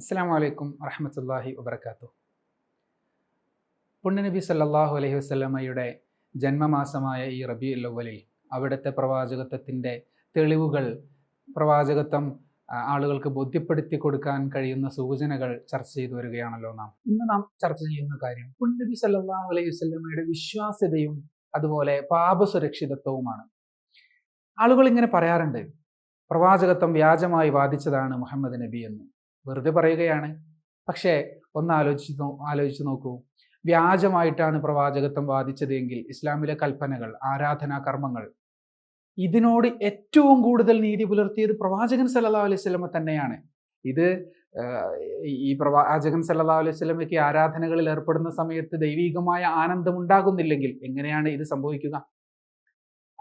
അസ്സലാമു അലൈക്കും വറഹ്മത്തുള്ളാഹി വബറകാതുഹു. പുണ്യനബി സല്ലല്ലാഹു അലൈഹി വസല്ലമയുടെ ജന്മമാസമായ ഈ റബീഉൽ അവ്വലിൽ അവിടുത്തെ പ്രവാചകത്വത്തിൻ്റെ തെളിവുകൾ, പ്രവാചകത്വം ആളുകൾക്ക് ബോധ്യപ്പെടുത്തി കൊടുക്കാൻ കഴിയുന്ന സൂചനകൾ ചർച്ച ചെയ്തു വരികയാണല്ലോ നാം. ഇന്ന് നാം ചർച്ച ചെയ്യുന്ന കാര്യം പുണ്യനബി സല്ലല്ലാഹു അലൈഹി വസല്ലമയുടെ വിശ്വാസ്യതയും അതുപോലെ പാപസുരക്ഷിതത്വവുമാണ്. ആളുകൾ ഇങ്ങനെ പറയാറുണ്ട്, പ്രവാചകത്വം വ്യാജമായി വാദിച്ചതാണ് മുഹമ്മദ് നബി എന്ന്. വെറുതെ പറയുകയാണ്. പക്ഷേ ഒന്ന് ആലോചിച്ച് നോക്കൂ. വ്യാജമായിട്ടാണ് പ്രവാചകത്വം വാദിച്ചത് എങ്കിൽ ഇസ്ലാമിലെ കൽപ്പനകൾ, ആരാധനാ കർമ്മങ്ങൾ, ഇതിനോട് ഏറ്റവും കൂടുതൽ നീതി പുലർത്തിയത് പ്രവാചകൻ സല്ലല്ലാഹു അലൈഹി വസല്ലമ തന്നെയാണ്. ഇത് ഈ പ്രവാചകൻ സല്ലല്ലാഹു അലൈഹി വസല്ലമയ്ക്ക് ആരാധനകളിൽ ഏർപ്പെടുന്ന സമയത്ത് ദൈവികമായ ആനന്ദം ഉണ്ടാകുന്നില്ലെങ്കിൽ എങ്ങനെയാണ് ഇത് സംഭവിക്കുക?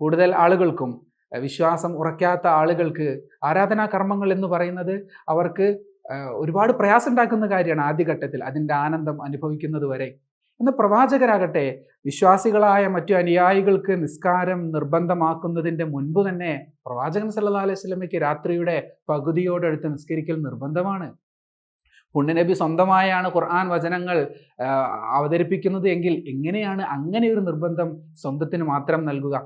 കൂടുതൽ ആളുകൾക്കും, വിശ്വാസം ഉറക്കാത്ത ആളുകൾക്ക് ആരാധനാ കർമ്മങ്ങൾ എന്ന് പറയുന്നത് അവർക്ക് ഒരുപാട് പ്രയാസം ഉണ്ടാക്കുന്ന കാര്യമാണ് ആദ്യഘട്ടത്തിൽ, അതിൻ്റെ ആനന്ദം അനുഭവിക്കുന്നത് വരെ. എന്നാൽ പ്രവാചകരാകട്ടെ വിശ്വാസികളായ മറ്റു അനുയായികൾക്ക് നിസ്കാരം നിർബന്ധമാക്കുന്നതിൻ്റെ മുൻപ് തന്നെ പ്രവാചകൻ സല്ലല്ലാഹു അലൈഹി വസല്ലമയ്ക്ക് രാത്രിയുടെ പകുതിയോടടുത്ത് നിസ്കരിക്കൽ നിർബന്ധമാണ്. പുണ്യനബി സ്വന്തമായാണ് ഖുർആൻ വചനങ്ങൾ അവതരിപ്പിക്കുന്നത് എങ്കിൽ എങ്ങനെയാണ് അങ്ങനെ ഒരു നിർബന്ധം സ്വന്തത്തിന് മാത്രം നൽകുക?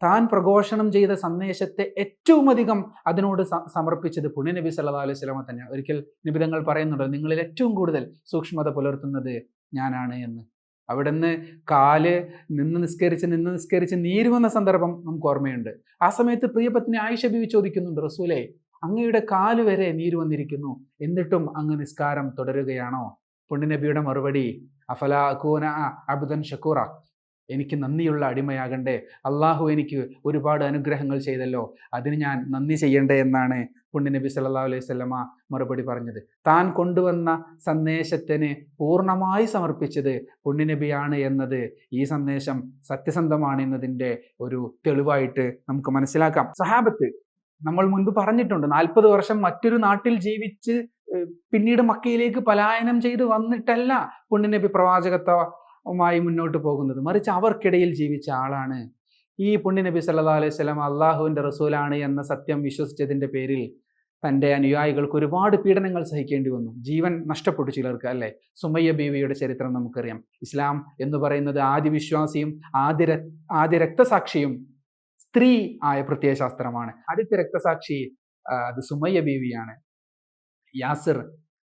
താൻ പ്രഘോഷണം ചെയ്ത സന്ദേശത്തെ ഏറ്റവും അധികം അതിനോട് സമർപ്പിച്ചത് പുണ്യനബി സല്ലല്ലാഹു അലൈഹി വസല്ലമ തന്നെയാണ്. ഒരിക്കൽ നിബിധങ്ങൾ പറയുന്നുണ്ട്, നിങ്ങളിൽ ഏറ്റവും കൂടുതൽ സൂക്ഷ്മത പുലർത്തുന്നത് ഞാനാണ് എന്ന്. അവിടുന്ന് കാല് നിന്ന് നിസ്കരിച്ച് നീര് വന്ന സന്ദർഭം നമുക്ക് ഓർമ്മയുണ്ട്. ആ സമയത്ത് പ്രിയപത്നി ആയിഷ ബീവി ചോദിക്കുന്നുണ്ട്, റസൂലേ, അങ്ങയുടെ കാല് വരെ നീര് വന്നിരിക്കുന്നു, എന്നിട്ടും അങ്ങ് നിസ്കാരം തുടരുകയാണോ? പുണ്യനബിയുടെ മറുപടി, അഫലാ അകൂന അബ്ദൻ ഷക്കൂറ, എനിക്ക് നന്ദിയുള്ള അടിമയാകണ്ടേ? അള്ളാഹു എനിക്ക് ഒരുപാട് അനുഗ്രഹങ്ങൾ ചെയ്തല്ലോ, അതിന് ഞാൻ നന്ദി ചെയ്യണ്ടേ എന്നാണ് പുണ്യനബി സല്ലല്ലാഹു അലൈഹി വസല്ലമ മറുപടി പറഞ്ഞത്. താൻ കൊണ്ടുവന്ന സന്ദേശത്തിന് പൂർണ്ണമായി സമർപ്പിച്ചത് പുണ്യനബിയാണ് എന്നത് ഈ സന്ദേശം സത്യസന്ധമാണ് എന്നതിൻ്റെ ഒരു തെളിവായിട്ട് നമുക്ക് മനസ്സിലാക്കാം. സഹാബത്ത്, നമ്മൾ മുൻപ് പറഞ്ഞിട്ടുണ്ട്, 40 വർഷം മറ്റൊരു നാട്ടിൽ ജീവിച്ച് പിന്നീട് മക്കയിലേക്ക് പലായനം ചെയ്ത് വന്നിട്ടല്ല പുണ്യനബി പ്രവാചകത്വമായി മുന്നോട്ട് പോകുന്നത്, മറിച്ച് അവർക്കിടയിൽ ജീവിച്ച ആളാണ്. ഈ പുണ്യനബി സല്ലല്ലാഹു അലൈഹി വസല്ലം അള്ളാഹുവിൻ്റെ റസൂലാണ് എന്ന സത്യം വിശ്വസിച്ചതിൻ്റെ പേരിൽ തൻ്റെ അനുയായികൾക്ക് ഒരുപാട് പീഡനങ്ങൾ സഹിക്കേണ്ടി വന്നു. ജീവൻ നഷ്ടപ്പെട്ടു ചിലർക്ക്, അല്ലേ? സുമയ്യ ബീവിയുടെ ചരിത്രം നമുക്കറിയാം. ഇസ്ലാം എന്ന് പറയുന്നത് ആദ്യ വിശ്വാസിയും ആദ്യ രക്തസാക്ഷിയും സ്ത്രീ ആയ പ്രത്യയശാസ്ത്രമാണ്. ആദ്യത്തെ രക്തസാക്ഷി അത് സുമയ്യ ബീവിയാണ്. യാസിർ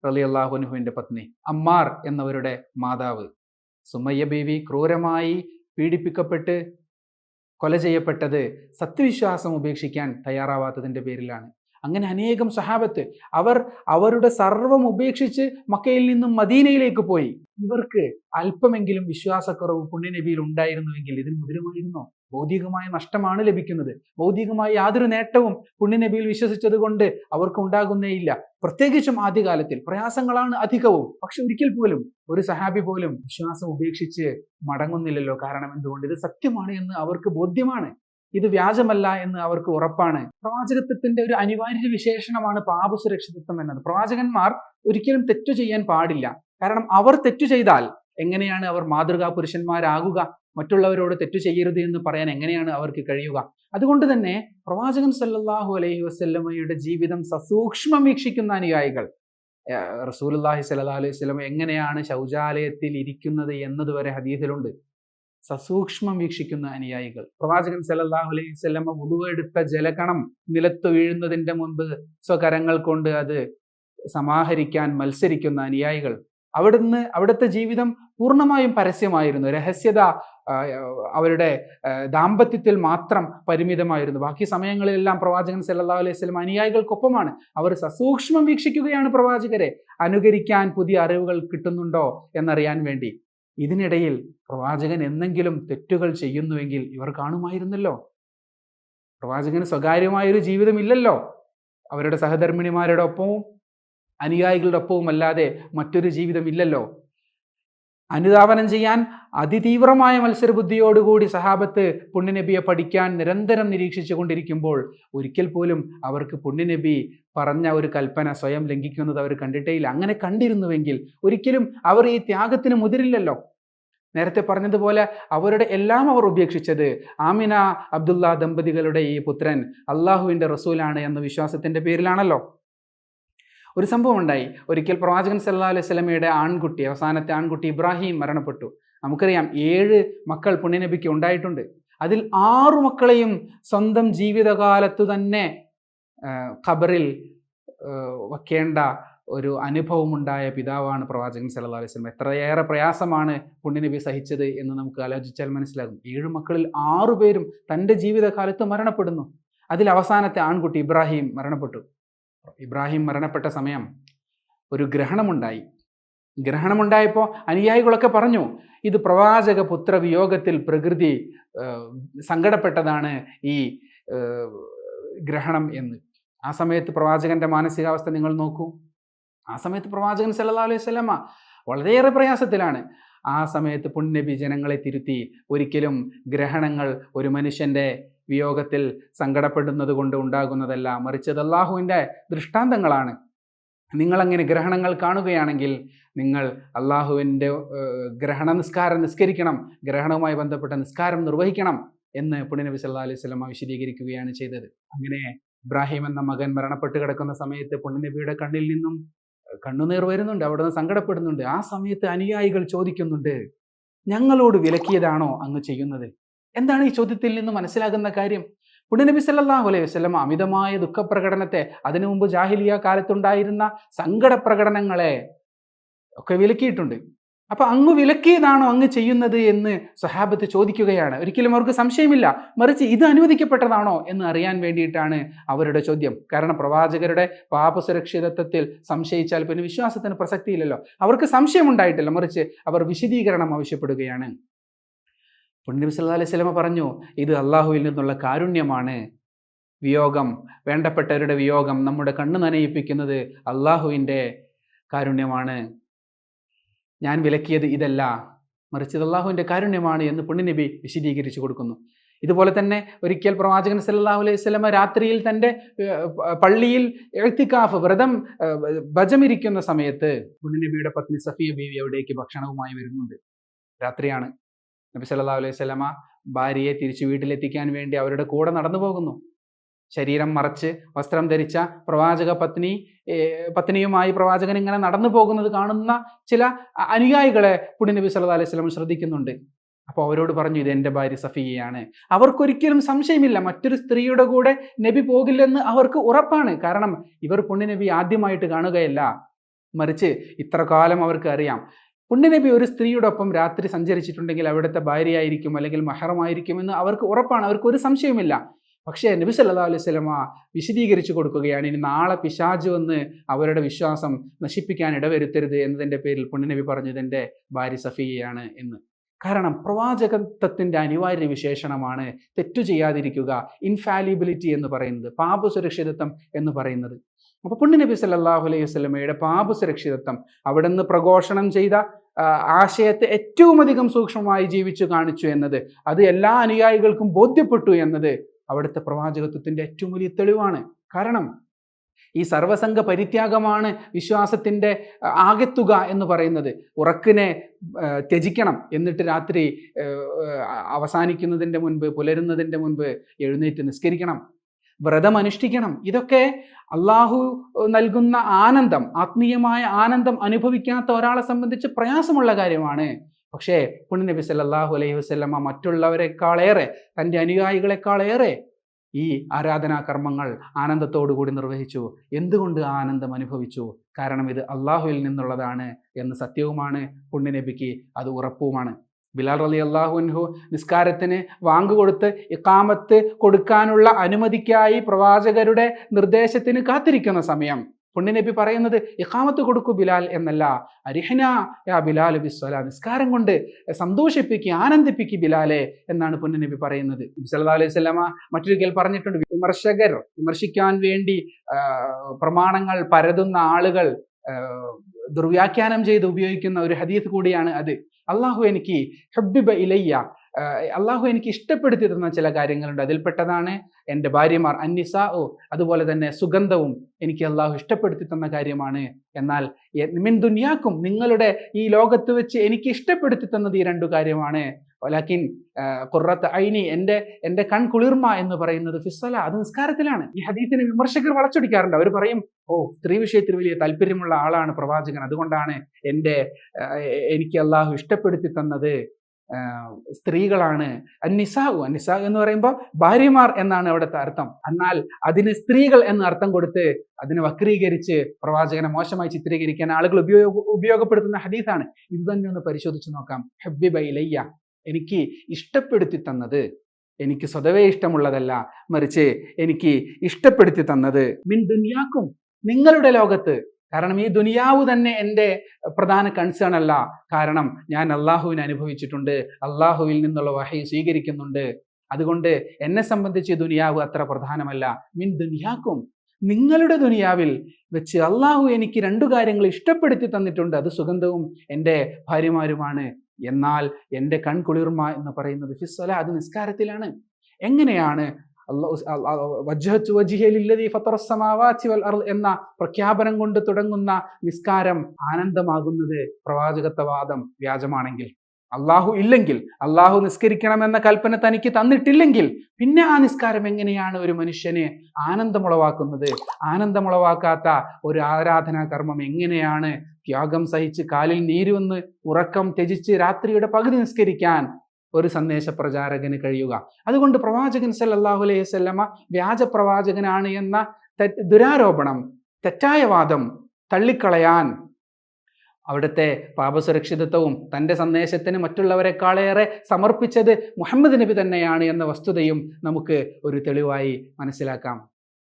റളിയല്ലാഹു അൻഹുവിൻ്റെ പത്നി, അമ്മാർ എന്നവരുടെ മാതാവ്. സുമയ്യ ബീവി ക്രൂരമായി പീഡിപ്പിക്കപ്പെട്ട് കൊല ചെയ്യപ്പെട്ടത് സത്യവിശ്വാസം ഉപേക്ഷിക്കാൻ തയ്യാറാവാത്തതിൻ്റെ പേരിലാണ്. അങ്ങനെ അനേകം സഹാബത്ത് അവരുടെ സർവ്വം ഉപേക്ഷിച്ച് മക്കയിൽ നിന്നും മദീനയിലേക്ക് പോയി. ഇവർക്ക് അല്പമെങ്കിലും വിശ്വാസക്കുറവ് പുണ്യനബിയിൽ ഉണ്ടായിരുന്നുവെങ്കിൽ ഇതിന് മുതിരുമായിരുന്നോ? ഭൗതികമായ നഷ്ടമാണ് ലഭിക്കുന്നത്. ഭൗതികമായ യാതൊരു നേട്ടവും പുണ്യനബിയിൽ വിശ്വസിച്ചത് കൊണ്ട് അവർക്ക് ഉണ്ടാകുന്നേയില്ല. പ്രത്യേകിച്ചും ആദ്യകാലത്തിൽ പ്രയാസങ്ങളാണ് അധികവും. പക്ഷെ ഒരിക്കൽ പോലും ഒരു സഹാബി പോലും വിശ്വാസം ഉപേക്ഷിച്ച് മടങ്ങുന്നില്ലല്ലോ. കാരണം എന്തുകൊണ്ട്? ഇത് സത്യമാണ് എന്ന് അവർക്ക് ബോധ്യമാണ്, ഇത് വ്യാജമല്ല എന്ന് അവർക്ക് ഉറപ്പാണ്. പ്രവാചകത്വത്തിന്റെ ഒരു അനിവാര്യ വിശേഷണമാണ് പാപസുരക്ഷിതത്വം എന്നത്. പ്രവാചകന്മാർ ഒരിക്കലും തെറ്റു ചെയ്യാൻ പാടില്ല. കാരണം അവർ തെറ്റു ചെയ്താൽ എങ്ങനെയാണ് അവർ മാതൃകാ പുരുഷന്മാരാകുക? മറ്റുള്ളവരോട് തെറ്റു ചെയ്യരുത് എന്ന് പറയാൻ എങ്ങനെയാണ് അവർക്ക് കഴിയുക? അതുകൊണ്ട് തന്നെ പ്രവാചകൻ സല്ലല്ലാഹു അലൈഹി വസല്ലമയുടെ ജീവിതം സസൂക്ഷ്മം വീക്ഷിക്കുന്ന അനുയായികൾ, റസൂലുള്ളാഹി സ്വല്ലല്ലാഹു അലൈഹി വസല്ലം എങ്ങനെയാണ് ശൗചാലയത്തിൽ ഇരിക്കുന്നത് എന്നതുവരെ ഹദീസിലുണ്ട്. സസൂക്ഷ്മം വീക്ഷിക്കുന്ന അനുയായികൾ, പ്രവാചകൻ സല്ലല്ലാഹു അലൈഹി വസല്ലമ വുളുവെടുത്ത ജലകണം നിലത്ത് വീഴുന്നതിൻ്റെ മുൻപ് സ്വകരങ്ങൾ കൊണ്ട് അത് സമാഹരിക്കാൻ മത്സരിക്കുന്ന അനുയായികൾ, അവിടുത്തെ ജീവിതം പൂർണ്ണമായും പരസ്യമായിരുന്നു. രഹസ്യത അവരുടെ ദാമ്പത്യത്തിൽ മാത്രം പരിമിതമായിരുന്നു. ബാക്കി സമയങ്ങളിലെല്ലാം പ്രവാചകൻ സല്ലല്ലാഹു അലൈഹി വസല്ലം അനുയായികൾക്കൊപ്പമാണ്. അവർ സസൂക്ഷ്മം വീക്ഷിക്കുകയാണ് പ്രവാചകരെ, അനുകരിക്കാൻ പുതിയ അറിവുകൾ കിട്ടുന്നുണ്ടോ എന്നറിയാൻ വേണ്ടി. ഇതിനിടയിൽ പ്രവാചകൻ എന്തെങ്കിലും തെറ്റുകൾ ചെയ്യുന്നുവെങ്കിൽ ഇവർ കാണുമായിരുന്നല്ലോ. പ്രവാചകന് സ്വകാര്യമായൊരു ജീവിതമില്ലല്ലോ. അവരുടെ സഹധർമ്മിണിമാരുടെ ഒപ്പവും അനുയായികളുടെ ഒപ്പവും അല്ലാതെ മറ്റൊരു ജീവിതമില്ലല്ലോ. അനുധാവനം ചെയ്യാൻ അതിതീവ്രമായ മത്സരബുദ്ധിയോടുകൂടി സഹാബത്ത് പുണ്യനബിയെ പഠിക്കാൻ നിരന്തരം നിരീക്ഷിച്ചു കൊണ്ടിരിക്കുമ്പോൾ ഒരിക്കൽ പോലും അവർക്ക് പുണ്യനബി പറഞ്ഞ ഒരു കൽപ്പന സ്വയം ലംഘിക്കുന്നത് അവർ കണ്ടിട്ടേയില്ല. അങ്ങനെ കണ്ടിരുന്നുവെങ്കിൽ ഒരിക്കലും അവർ ഈ ത്യാഗത്തിന് മുതിരില്ലല്ലോ. നേരത്തെ പറഞ്ഞതുപോലെ അവരുടെ എല്ലാം അവർ ഉപേക്ഷിച്ചത് ആമിന അബ്ദുള്ള ദമ്പതികളുടെ ഈ പുത്രൻ അള്ളാഹുവിൻ്റെ റസൂലാണ് എന്ന വിശ്വാസത്തിൻ്റെ പേരിലാണല്ലോ. ഒരു സംഭവം ഉണ്ടായി. ഒരിക്കൽ പ്രവാചകൻ സല്ലല്ലാഹു അലൈഹി വസല്ലമയുടെ ആൺകുട്ടി, അവസാനത്തെ ആൺകുട്ടി ഇബ്രാഹിം മരണപ്പെട്ടു. നമുക്കറിയാം 7 മക്കൾ പുണ്യനബിക്ക് ഉണ്ടായിട്ടുണ്ട്. അതിൽ 6 മക്കളെയും സ്വന്തം ജീവിതകാലത്തു തന്നെ ഖബറിൽ വയ്ക്കേണ്ട ഒരു അനുഭവമുണ്ടായ പിതാവാണ് പ്രവാചകൻ സല്ലല്ലാഹു അലൈഹി വസല്ലം. എത്രയേറെ പ്രയാസമാണ് പുണ്യനബി സഹിച്ചത് എന്ന് നമുക്ക് ആലോചിച്ചാൽ മനസ്സിലാകും. 7 മക്കളിൽ 6 പേരും തൻ്റെ ജീവിതകാലത്ത് മരണപ്പെടുന്നു. അതിൽ അവസാനത്തെ ആൺകുട്ടി ഇബ്രാഹിം മരണപ്പെട്ടു. ഇബ്രാഹിം മരണപ്പെട്ട സമയം ഒരു ഗ്രഹണമുണ്ടായി. ഗ്രഹണമുണ്ടായപ്പോൾ അനുയായികളൊക്കെ പറഞ്ഞു, ഇത് പ്രവാചക പുത്ര വിയോഗത്തിൽ പ്രകൃതി സങ്കടപ്പെട്ടതാണ് ഈ ഗ്രഹണം എന്ന്. ആ സമയത്ത് പ്രവാചകന്റെ മാനസികാവസ്ഥ നിങ്ങൾ നോക്കൂ. ആ സമയത്ത് പ്രവാചകൻ സല്ലല്ലാഹു അലൈഹി വസല്ലമ വളരെയേറെ പ്രയാസത്തിലാണ്. ആ സമയത്ത് പുണ്യനബി ജനങ്ങളെ തിരുത്തി, ഒരിക്കലും ഗ്രഹണങ്ങൾ ഒരു മനുഷ്യൻ്റെ വിയോഗത്തിൽ സങ്കടപ്പെടുന്നത് കൊണ്ട് ഉണ്ടാകുന്നതല്ല, മറിച്ച് അത് അള്ളാഹുവിൻ്റെ ദൃഷ്ടാന്തങ്ങളാണ്. നിങ്ങളങ്ങനെ ഗ്രഹണങ്ങൾ കാണുകയാണെങ്കിൽ നിങ്ങൾ അള്ളാഹുവിൻ്റെ ഗ്രഹണ നിസ്കാരം നിസ്കരിക്കണം, ഗ്രഹണവുമായി ബന്ധപ്പെട്ട നിസ്കാരം നിർവഹിക്കണം എന്ന് പുണ്യനബി സല്ലല്ലാഹു അലൈഹി വസല്ലമ വിശദീകരിക്കുകയാണ് ചെയ്തത്. അങ്ങനെ ഇബ്രാഹിം എന്ന മകൻ മരണപ്പെട്ട് കിടക്കുന്ന സമയത്ത് പുണ്യനബിയുടെ കണ്ണിൽ നിന്നും കണ്ണുനീർ വരുന്നുണ്ട്, അവിടെ നിന്ന് സങ്കടപ്പെടുന്നുണ്ട്. ആ സമയത്ത് അനുയായികൾ ചോദിക്കുന്നുണ്ട്, ഞങ്ങളോട് വിലക്കിയതാണോ അങ്ങ് ചെയ്യുന്നത്? എന്താണ് ഈ ചോദ്യത്തിൽ നിന്ന് മനസ്സിലാകുന്ന കാര്യം? പുണ്യനബി സല്ലല്ലാഹു അലൈഹി വസല്ലമ അമിതമായ ദുഃഖപ്രകടനത്തെ, അതിനു മുമ്പ് ജാഹിലിയ കാലത്തുണ്ടായിരുന്ന സങ്കട പ്രകടനങ്ങളെ ഒക്കെ വിലക്കിയിട്ടുണ്ട്. അപ്പൊ അങ്ങ് വിലക്കിയതാണോ അങ്ങ് ചെയ്യുന്നത് എന്ന് സ്വഹാബത്ത് ചോദിക്കുകയാണ്. ഒരിക്കലും അവർക്ക് സംശയമില്ല, മറിച്ച് ഇത് അനുവദിക്കപ്പെട്ടതാണോ എന്ന് അറിയാൻ വേണ്ടിയിട്ടാണ് അവരുടെ ചോദ്യം. കാരണം പ്രവാചകരുടെ പാപസുരക്ഷിതത്വത്തിൽ സംശയിച്ചാൽ പിന്നെ വിശ്വാസത്തിന് പ്രസക്തിയില്ലല്ലോ. അവർക്ക് സംശയമുണ്ടായിട്ടില്ല, മറിച്ച് അവർ വിശദീകരണം ആവശ്യപ്പെടുകയാണ്. പുണ്യനബി സല്ലല്ലാഹു അലൈഹി വസല്ലമ പറഞ്ഞു, ഇത് അള്ളാഹുവിൽ നിന്നുള്ള കാരുണ്യമാണ്. വിയോഗം, വേണ്ടപ്പെട്ടവരുടെ വിയോഗം നമ്മുടെ കണ്ണ് നനയിപ്പിക്കുന്നത് അള്ളാഹുവിൻ്റെ കാരുണ്യമാണ്. ഞാൻ വിലക്കിയത് ഇതല്ല, മറിച്ച് ഇത് അള്ളാഹുവിൻ്റെ കാരുണ്യമാണ് എന്ന് പുണ്യനബി വിശദീകരിച്ചു കൊടുക്കുന്നു. ഇതുപോലെ തന്നെ ഒരിക്കൽ പ്രവാചകൻ സല്ലല്ലാഹു അലൈഹി വസല്ലമ രാത്രിയിൽ തൻ്റെ പള്ളിയിൽ ഇഅ്തികാഫ് വ്രതം ഭജമിരിക്കുന്ന സമയത്ത് പുണ്യനബിയുടെ പത്നി സഫിയ ബീവി അവിടേക്ക് ഭക്ഷണവുമായി വരുന്നുണ്ട്. രാത്രിയാണ്. നബി സല്ലല്ലാഹു അലൈഹി വസല്ലമ ഭാര്യയെ തിരിച്ചു വീട്ടിലെത്തിക്കാൻ വേണ്ടി അവരുടെ കൂടെ നടന്നു പോകുന്നു. ശരീരം മറച്ച് വസ്ത്രം ധരിച്ച പ്രവാചക പത്നിയുമായി പ്രവാചകൻ ഇങ്ങനെ നടന്നു പോകുന്നത് കാണുന്ന ചില അനുയായികളെ പുണ്യനബി സല്ലല്ലാഹു അലൈഹി വസല്ലം ശ്രദ്ധിക്കുന്നുണ്ട്. അപ്പോൾ അവരോട് പറഞ്ഞു, ഇത് എൻ്റെ ഭാര്യ സഫിയയാണ്. അവർക്കൊരിക്കലും സംശയമില്ല, മറ്റൊരു സ്ത്രീയുടെ കൂടെ നബി പോകില്ലെന്ന് അവർക്ക് ഉറപ്പാണ്. കാരണം ഇവർ പുണ്യനബി ആദ്യമായിട്ട് കാണുകയല്ല, മറിച്ച് ഇത്ര കാലം അവർക്ക് അറിയാം. പുണ്യനബി ഒരു സ്ത്രീയോടൊപ്പം രാത്രി സഞ്ചരിച്ചിട്ടുണ്ടെങ്കിൽ അവിടുത്തെ ഭാര്യയായിരിക്കും അല്ലെങ്കിൽ മഹറമായിരിക്കുമെന്ന് അവർക്ക് ഉറപ്പാണ്, അവർക്കൊരു സംശയമില്ല. പക്ഷേ നബി സല്ലല്ലാഹു അലൈഹി വസല്ലമ വിശദീകരിച്ചു കൊടുക്കുകയാണ്, ഇനി നാളെ പിശാച് വന്ന് അവരുടെ വിശ്വാസം നശിപ്പിക്കാൻ ഇടവരുത്തരുത് എന്നതിൻ്റെ പേരിൽ പുണ്യനബി പറഞ്ഞത് എൻ്റെ ഭാര്യ സഫിയയാണ് എന്ന്. കാരണം പ്രവാചകത്വത്തിൻ്റെ അനിവാര്യ വിശേഷണമാണ് തെറ്റു ചെയ്യാതിരിക്കുക, ഇൻഫാലിബിലിറ്റി എന്ന് പറയുന്നത്, പാപസുരക്ഷിതത്വം എന്ന് പറയുന്നത്. അപ്പോൾ പുണ്യനബി സല്ലല്ലാഹു അലൈഹി വസല്ലമയുടെ പാപസുരക്ഷിതത്വം അവിടുന്ന് പ്രഘോഷണം ചെയ്ത ആശയത്തെ ഏറ്റവും അധികം സൂക്ഷ്മമായി ജീവിച്ചു കാണിച്ചു എന്നത്, അത് എല്ലാ അനുയായികൾക്കും ബോധ്യപ്പെട്ടു എന്നത് അവിടുത്തെ പ്രവാചകത്വത്തിൻ്റെ ഏറ്റവും വലിയ തെളിവാണ്. കാരണം ഈ സർവസംഘ പരിത്യാഗമാണ് വിശ്വാസത്തിൻ്റെ ആകെത്തുക എന്ന് പറയുന്നത്. ഉറക്കിനെ ത്യജിക്കണം, എന്നിട്ട് രാത്രി അവസാനിക്കുന്നതിൻ്റെ മുൻപ്, പുലരുന്നതിൻ്റെ മുൻപ് എഴുന്നേറ്റ് നിസ്കരിക്കണം, വ്രതം അനുഷ്ഠിക്കണം. ഇതൊക്കെ അള്ളാഹു നൽകുന്ന ആനന്ദം, ആത്മീയമായ ആനന്ദം അനുഭവിക്കാത്ത ഒരാളെ സംബന്ധിച്ച് പ്രയാസമുള്ള കാര്യമാണ്. പക്ഷേ പുണ്യനബി സല്ലല്ലാഹു അലൈഹി വസല്ലമ മറ്റുള്ളവരെക്കാളേറെ, തൻ്റെ അനുയായികളെക്കാളേറെ ഈ ആരാധനാ കർമ്മങ്ങൾ ആനന്ദത്തോടുകൂടി നിർവഹിച്ചു. എന്തുകൊണ്ട് ആ ആനന്ദം അനുഭവിച്ചു? കാരണം ഇത് അള്ളാഹുവിൽ നിന്നുള്ളതാണ് എന്ന് സത്യവുമാണ്, പുണ്യനബിക്ക് അത് ഉറപ്പുമാണ്. ബിലാൽ റളിയല്ലാഹു അൻഹു നിസ്കാരത്തിന് വാങ്ങുകൊടുത്ത് ഇഖാമത്ത് കൊടുക്കാനുള്ള അനുമതിക്കായി പ്രവാചകരുടെ നിർദ്ദേശത്തിന് കാത്തിരിക്കുന്ന സമയം പുണ്യനബി പറയുന്നത് ഇഖാമത്ത് കൊടുക്കൂ ബിലാൽ എന്നല്ല, അരിഹ്ന യാ ബിലാൽ ബിസ്സലാ, നിസ്കാരം കൊണ്ട് സന്തോഷിപ്പിക്കുക, ആനന്ദിപ്പിക്കുക ബിലാലെ എന്നാണ് പുണ്യനബി പറയുന്നത്. നബി സല്ലല്ലാഹു അലൈഹി വസല്ലമ മറ്റൊരിക്കൽ പറഞ്ഞിട്ടുണ്ട്, വിമർശകർ വിമർശിക്കാൻ വേണ്ടി പ്രമാണങ്ങൾ പരതുന്ന ആളുകൾ ദുർവ്യാഖ്യാനം ചെയ്ത് ഉപയോഗിക്കുന്ന ഒരു ഹദീസ് കൂടിയാണ് അത്. അള്ളാഹു എനിക്ക് ഹബ്ബിബ ഇലയ്യ, അള്ളാഹു എനിക്ക് ഇഷ്ടപ്പെടുത്തി തന്ന ചില കാര്യങ്ങളുണ്ട്, അതിൽപ്പെട്ടതാണ് എൻ്റെ ഭാര്യമാർ, അന്നിസാഉ, അതുപോലെ തന്നെ സുഗന്ധവും എനിക്ക് അള്ളാഹു ഇഷ്ടപ്പെടുത്തി തന്ന കാര്യമാണ്. എന്നാൽ മിൻ ദുനിയാക്കും, നിങ്ങളുടെ ഈ ലോകത്ത് വെച്ച് എനിക്ക് ഇഷ്ടപ്പെടുത്തി തന്നത് ഈ 2 കാര്യമാണ്. വലാകിൻ ഖുർറത്ത് ഐനി, എൻ്റെ കൺകുളിർമ എന്ന് പറയുന്നത് ഫിസ്സല, അത് നിസ്കാരത്തിലാണ്. ഈ ഹദീസിനെ വിമർശകർ വളച്ചൊടിക്കാറുണ്ട്. അവർ പറയും, സ്ത്രീ വിഷയത്തിൽ വലിയ താല്പര്യമുള്ള ആളാണ് പ്രവാചകൻ, അതുകൊണ്ടാണ് എനിക്ക് അള്ളാഹു ഇഷ്ടപ്പെടുത്തി തന്നത് സ്ത്രീകളാണ്. അന്നിസാഉ എന്ന് പറയുമ്പോൾ ഭാര്യമാർ എന്നാണ് അവിടുത്തെ അർത്ഥം. എന്നാൽ അതിന് സ്ത്രീകൾ എന്ന അർത്ഥം കൊടുത്ത് അതിനെ വക്രീകരിച്ച് പ്രവാചകനെ മോശമായി ചിത്രീകരിക്കാൻ ആളുകൾ ഉപയോഗപ്പെടുത്തുന്ന ഹദീസാണ്. ഇത് തന്നെ ഒന്ന് പരിശോധിച്ച് നോക്കാം. ഹബ്ബിബ ഇലയ്യ, എനിക്ക് ഇഷ്ടപ്പെടുത്തി തന്നത്, എനിക്ക് സ്വതവേ ഇഷ്ടമുള്ളതല്ല, മറിച്ച് എനിക്ക് ഇഷ്ടപ്പെടുത്തി തന്നത് മിൻ ദുനിയാക്കും, നിങ്ങളുടെ ലോകത്ത്. കാരണം ഈ ദുനിയാവ് തന്നെ എൻ്റെ പ്രധാന കൺസേൺ അല്ല. കാരണം ഞാൻ അള്ളാഹുവിനെ അനുഭവിച്ചിട്ടുണ്ട്, അള്ളാഹുവിൽ നിന്നുള്ള വഹി സ്വീകരിക്കുന്നുണ്ട്. അതുകൊണ്ട് എന്നെ സംബന്ധിച്ച് ഈ ദുനിയാവ് അത്ര പ്രധാനമല്ല. മിൻ ദുനിയാക്കും, നിങ്ങളുടെ ദുനിയാവിൽ വെച്ച് അള്ളാഹു എനിക്ക് 2 കാര്യങ്ങൾ ഇഷ്ടപ്പെടുത്തി തന്നിട്ടുണ്ട്. അത് സുഗന്ധവും എൻ്റെ ഭാര്യമാരുമാണ്. എന്നാൽ എൻ്റെ കൺകുളിർമ എന്ന് പറയുന്നത് ഫിസ്സല, അത് നിസ്കാരത്തിലാണ്. എങ്ങനെയാണ് എന്ന പ്രഖ്യാപനം കൊണ്ട് തുടങ്ങുന്ന നിസ്കാരം ആനന്ദമാകുന്നത് പ്രവാചകത്വവാദം വ്യാജമാണെങ്കിൽ? അള്ളാഹു ഇല്ലെങ്കിൽ, അള്ളാഹു നിസ്കരിക്കണമെന്ന കൽപ്പന തനിക്ക് തന്നിട്ടില്ലെങ്കിൽ പിന്നെ ആ നിസ്കാരം എങ്ങനെയാണ് ഒരു മനുഷ്യന് ആനന്ദമുളവാക്കുന്നത്? ആനന്ദമുളവാക്കാത്ത ഒരു ആരാധനാ കർമ്മം എങ്ങനെയാണ് ത്യാഗം സഹിച്ച് കാലിൽ നീരുവന്ന് ഉറക്കം ത്യജിച്ച് രാത്രിയുടെ പകുതി നിസ്കരിക്കാൻ ഒരു സന്ദേശ പ്രചാരകന് കഴിയുക? അതുകൊണ്ട് പ്രവാചകൻ സല്ലല്ലാഹു അലൈഹി വസല്ലമ വ്യാജ പ്രവാചകനാണ് എന്ന ദുരാരോപണം, തെറ്റായ വാദം തള്ളിക്കളയാൻ അവിടുത്തെ പാപസുരക്ഷിതത്വവും തൻ്റെ സന്ദേശത്തിന് മറ്റുള്ളവരെക്കാളേറെ സമർപ്പിച്ചത് മുഹമ്മദ് നബി തന്നെയാണ് എന്ന വസ്തുതയും നമുക്ക് ഒരു തെളിവായി മനസ്സിലാക്കാം.